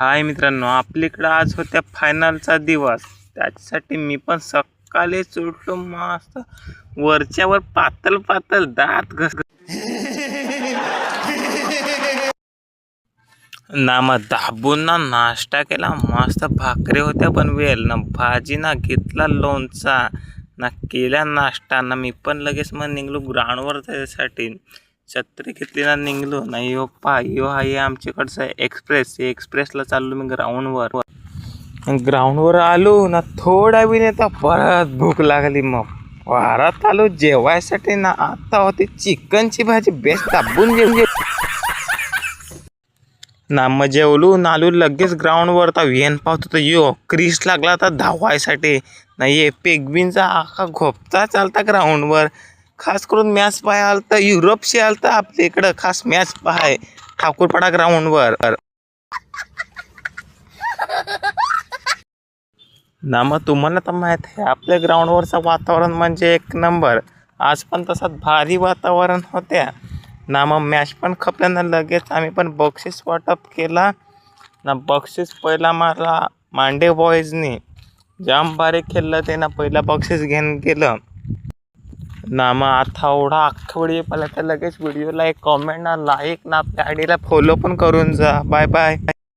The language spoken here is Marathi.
हाय मित्रांनो, आपल्याकडं आज होत्या फायनलचा दिवस. त्याच्यासाठी मी पण सकाळीच उठलो, मस्त वरच्यावर पातळ पातळ दात घस नाम दाबून ना नाश्ता केला. मस्त भाकरी होत्या पण वेल ना, भाजी ना, घेतला लोणचा ना, केला नाश्ता ना. मी पण लगेच मग निघलो ग्राउंडवर जायसाठी. छत्री घेतली ना, निघलो ना. यो आहे आमच्याकडचं एक्सप्रेसला चाललो मी ग्राउंडवर आलो ना. थोडा वेळ येता परत भूक लागली. मग परत आलो जेवायसाठी ना. आता होती चिकनची भाजी, बेस्ट दाबून जेवली ना. मग जेवलो ना, आलो लगेच ग्राउंडवर. तर वेन पाहतो तर यो क्रीस लागला तर धावायसाठी नाही. ये पेगविनचा आखा घोपता चालता ग्राउंडवर. खास करून मॅच पाहाय आलता, युरोपशी आलता आपल्या इकडं खास मॅच पाहाय ठाकूरपाडा ग्राउंडवर ना. मग तुम्हाला तर माहीत आहे आपल्या ग्राउंडवरचं वातावरण म्हणजे एक नंबर. आज पण तसंच भारी वातावरण होत्या ना. मग मॅच पण खपल्यानं लगेच आम्ही पण बक्षीस वाटप केला ना. बक्षीस पहिला मारला मांडे बॉईजनी, जाम भारी खेळलं ते ना. पहिला बक्षीस घेऊन गेलं ना. मग आता एवढा अख्खा व्हिडिओ पाहिला तर लगेच व्हिडिओला एक कॉमेंट ना, लाईक ना, आपल्या आयडीला फॉलो पण करून जा. Bye bye.